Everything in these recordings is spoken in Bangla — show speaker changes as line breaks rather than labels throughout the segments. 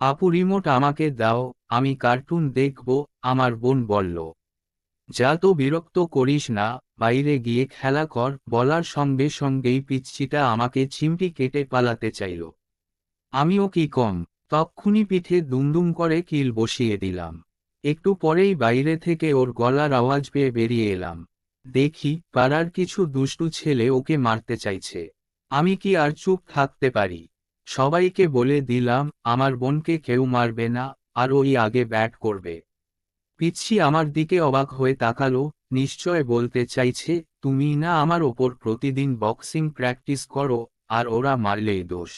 আপু রিমোট আমাকে দাও, আমি কার্টুন দেখব। আমার বোন বলল। যা তো বিরক্ত করিস না, বাইরে গিয়ে খেলা কর। বলার সঙ্গে সঙ্গেই পিচ্চিটা আমাকে চিমটি কেটে পালাতে চাইল। আমিও কি কম, তক্ষুনি পিঠে দুমদুম করে কিল বসিয়ে দিলাম। একটু পরেই বাইরে থেকে ওর গলার আওয়াজ পেয়ে বেরিয়ে এলাম। দেখি পাড়ার কিছু দুষ্টু ছেলে ওকে মারতে চাইছে। আমি কি আর চুপ থাকতে পারি? সবাইকে বলে দিলাম আমার বোনকে কেউ মারবে না, আর ওই আগে ব্যাট করবে। পিচ্ছি আমার দিকে অবাক হয়ে তাকালো। নিশ্চয় বলতে চাইছে, তুমি না আমার ওপর প্রতিদিন বক্সিং প্র্যাকটিস করো, আর ওরা মারলেই দোষ।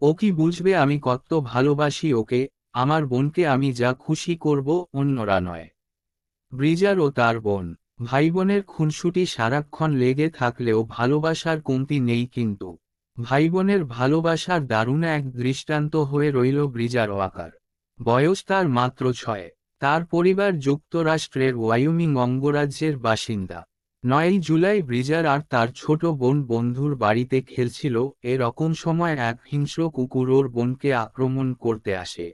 ও কি বুঝবে আমি কত ভালোবাসি ওকে? আমার বোনকে আমি যা খুশি করব, অন্যরা নয়। ব্রিজার ও তার বোন, ভাই বোনের খুনসুটি সারাক্ষণ লেগে থাকলেও ভালোবাসার কমতি নেই, কিন্তু ভাই বোনের ভালোবাসার দারুণ এক দৃষ্টান্ত হয়ে রইল ব্রিজার ওয়াকার। বয়স তার মাত্র 6। তার পরিবার যুক্তরাষ্ট্রের ওয়াইয়োমিং অঙ্গরাজ্যের বাসিন্দা। 9ই জুলাই ব্রিজার আর তার ছোট বোন বন্ধুর বাড়িতে খেলছিল। এরকম সময় এক হিংস্র কুকুর ওর বোনকে আক্রমণ করতে আসে।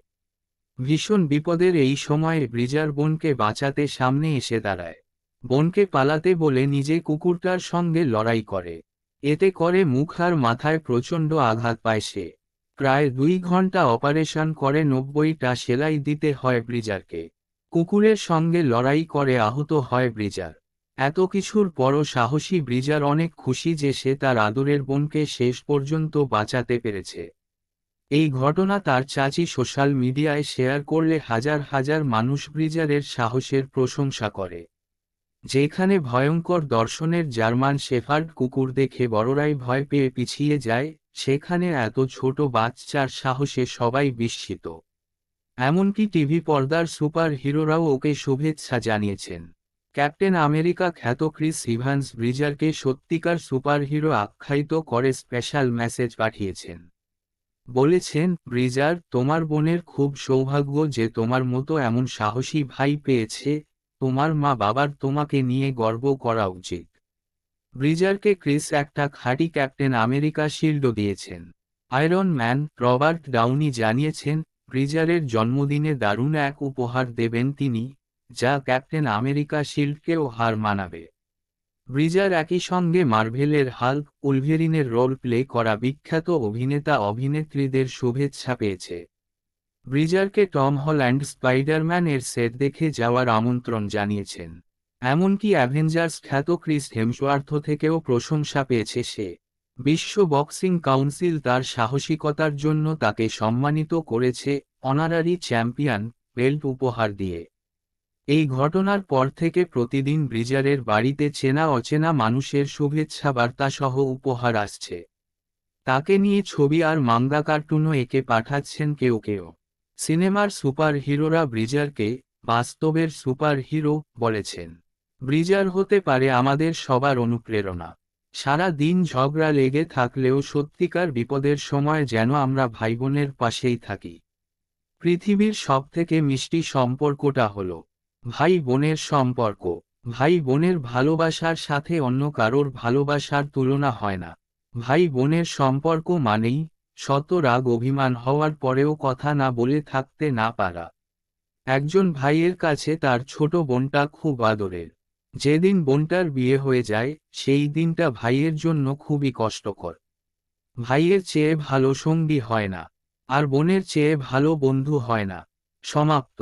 ভীষণ বিপদের এই সময়ে ব্রিজার বোনকে বাঁচাতে সামনে এসে দাঁড়ায়। বোনকে পালাতে বলে নিজে কুকুরটার সঙ্গে লড়াই করে। এতে করে মুখ আর মাথায় প্রচণ্ড আঘাত পায় সে। প্রায় 2 ঘন্টা অপারেশন করে 90টা সেলাই দিতে হয় ব্রিজারকে। কুকুরের সঙ্গে লড়াই করে আহত হয় ব্রিজার। এত কিছুর পরও সাহসী ব্রিজার অনেক খুশি যে সে তার আদরের বোনকে শেষ পর্যন্ত বাঁচাতে পেরেছে। এই ঘটনা তার চাচি সোশ্যাল মিডিয়ায় শেয়ার করলে হাজার হাজার মানুষ ব্রিজারের সাহসের প্রশংসা করে। যেখানে ভয়ঙ্কর দর্শনের জার্মান শেফার্ড কুকুর দেখে বড়রাই ভয় পেয়ে পিছিয়ে যায়, সেখানে এত ছোট বাচ্চার সাহসে সবাই বিস্মিত। এমনকি টিভি পর্দার সুপার হিরোরাও ওকে শুভেচ্ছা জানিয়েছেন। ক্যাপ্টেন আমেরিকা খ্যাত ক্রিস ইভান্স ব্রিজারকে সত্যিকার সুপারহিরো আখ্যায়িত করে স্পেশাল মেসেজ পাঠিয়েছেন। বলেছেন, ব্রিজার, তোমার বোনের খুব সৌভাগ্য যে তোমার মতো এমন সাহসী ভাই পেয়েছে। তোমার মা বাবার তোমাকে নিয়ে গর্ব করা উচিত। ব্রিজারকে ক্রিস একটা খাঁটি ক্যাপ্টেন আমেরিকা শিল্ডও দিয়েছেন। আয়রন ম্যান রবার্ট ডাউনি জানিয়েছেন, ব্রিজারের জন্মদিনে দারুণ এক উপহার দেবেন তিনি, যা ক্যাপ্টেন আমেরিকা শিল্ডকেও হার মানাবে। ব্রিজার একই সঙ্গে মার্ভেলের হাল্ক, উলভেরিনের রোল প্লে করা বিখ্যাত অভিনেতা অভিনেত্রীদের শুভেচ্ছা পেয়েছে। ব্রিজারকে টম হল্যান্ড স্পাইডারম্যান এর সেট দেখে যাওয়ার আমন্ত্রণ জানিয়েছেন। এমনকি অ্যাভেঞ্জার্স খ্যাত ক্রিস হেমসওয়ার্থ থেকেও প্রশংসা পেয়েছে সে। বিশ্ব বক্সিং কাউন্সিল তার সাহসিকতার জন্য তাকে সম্মানিত করেছে অনারারি চ্যাম্পিয়ন বেল্ট উপহার দিয়ে। এই ঘটনার পর থেকে প্রতিদিন ব্রিজারের বাড়িতে চেনা অচেনা মানুষের শুভেচ্ছা বার্তা সহ উপহার আসছে। তাকে নিয়ে ছবি আর মাঙ্গা কার্টুনও একে পাঠাচ্ছেন কেউ কেউ। সিনেমার সুপার হিরোরা ব্রিজারকে বাস্তবের সুপার হিরো বলেছেন। ব্রিজার হতে পারে আমাদের সবার অনুপ্রেরণা। সারা দিন ঝগড়া লেগে থাকলেও সত্যিকার বিপদের সময় যেন আমরা ভাইবোনের পাশেই থাকি। পৃথিবীর সবথেকে মিষ্টি সম্পর্কটা হলো ভাই বোনের সম্পর্ক। ভাই বোনের ভালোবাসার সাথে অন্য কারোর ভালোবাসার তুলনা হয় না। ভাই বোনের সম্পর্ক মানেই শত রাগ অভিমান হওয়ার পরেও কথা না বলে থাকতে না পারা। একজন ভাইয়ের কাছে তার ছোট বোনটা খুব আদরের। যেদিন বোনটার বিয়ে হয়ে যায়, সেই দিনটা ভাইয়ের জন্য খুবই কষ্টকর। ভাইয়ের চেয়ে ভালো সঙ্গী হয় না, আর বোনের চেয়ে ভালো বন্ধু হয় না। সমাপ্ত।